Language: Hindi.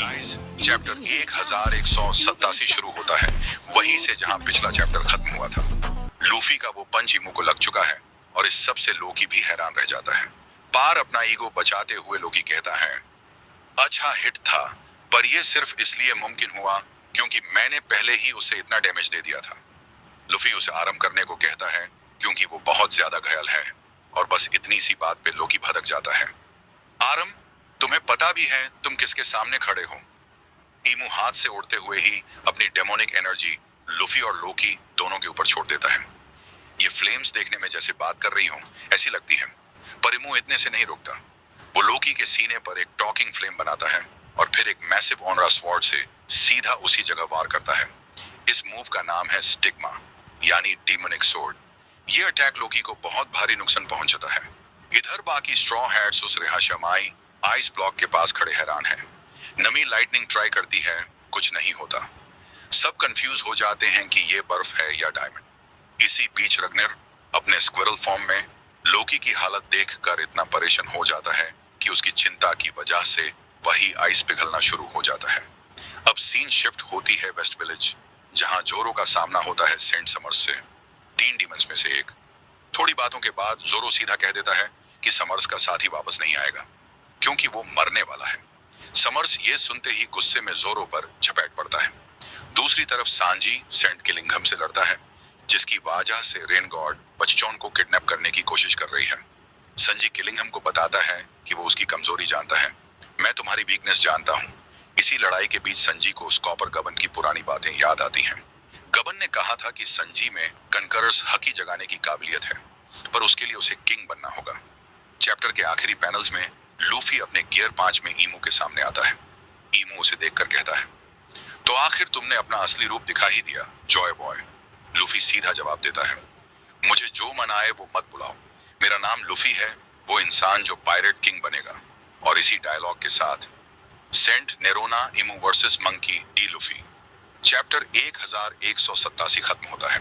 गाइस, चैप्टर 1187 शुरू होता है वहीं से जहां पिछला चैप्टर खत्म हुआ था। लूफी का वो पंच इमू को लग चुका है और इस सब से लोकी भी हैरान रह जाता है। पार अपना ईगो बचाते हुए लोकी कहता है, अच्छा हिट था, पर यह सिर्फ इसलिए मुमकिन हुआ क्योंकि मैंने पहले ही उसे इतना डैमेज दे दिया था। लूफी उसे आराम करने को कहता है क्योंकि वो बहुत ज्यादा घायल है और बस इतनी सी बात पे लोकी भड़क जाता है। आरम, तुम्हें पता भी है तुम किसके सामने खड़े हो? ईमू हाथ से उड़ते हुए ही अपनी डेमोनिक एनर्जी लूफी और लोकी दोनों के ऊपर छोड़ देता है। ये फ्लेम्स देखने में जैसे बात कर रही हो ऐसी लगती है, पर ईमू इतने से नहीं रुकता। वो लोकी के सीने पर एक टॉकिंग फ्लेम बनाता है और फिर एक मैसिव ऑनरा स्वॉर्ड से सीधा उसी जगह वार करता है। इस मूव का नाम है स्टिग्मा, यानी डीमोनिक सोर्ड। ये अटैक लोकी को बहुत भारी नुकसान पहुंचाता है। इधर बाकी स्ट्रॉ हैट्स उस रिहाशमाई आइस ब्लॉक के पास खड़े हैरान हैं। नमी लाइटनिंग ट्राई करती है, कुछ नहीं होता। सब कंफ्यूज हो जाते हैं कि ये बर्फ है या डायमंड। इसी बीच रग्नर अपने स्क्विरल फॉर्म में लोकी की हालत देखकर इतना परेशान हो जाता है कि उसकी चिंता की वजह से वही आइस पिघलना शुरू हो जाता है। अब सीन शिफ्ट होती है वेस्ट विलेज, जहां जोरो का सामना होता है सेंट समर्स से, 3 डीमंस में से एक। थोड़ी बातों के बाद जोरो सीधा कह देता है कि समर्स का साथी वापस नहीं आएगा क्योंकि वो मरने वाला है। समर्स ये सुनते ही गुस्से में जोरो पर झपट पड़ता है। दूसरी तरफ सांजी सेंट किलिंघम से लड़ता है, जिसकी वजह से रेन गॉड बच्चों को किडनैप करने की कोशिश कर रही है। संजी किलिंघम को बताता है कि वो उसकी कमजोरी जानता है। मैं तुम्हारी वीकनेस जानता हूँ। इसी लड़ाई के बीच संजी को स्कॉपर गबन की पुरानी बातें याद आती हैं। गबन ने कहा था कि संजी में कनकरर्स हकी जगाने की काबिलियत है, पर उसके लिए उसे किंग बनना होगा। चैप्टर के आखिरी पैनल्स में लूफी अपने गियर 5 में ईमू के सामने आता है। ईमू उसे देखकर कहता है, तो आखिर तुमने अपना असली रूप दिखा ही दिया, जॉय बॉय। लूफी सीधा जवाब देता है, मुझे जो मन आए वो मत बुलाओ। मेरा नाम लूफी है, वो इंसान जो पायरेट किंग बनेगा। और इसी डायलॉग के साथ Saint Nerona Imu versus Monkey D Luffy chapter 1187 खत्म होता है।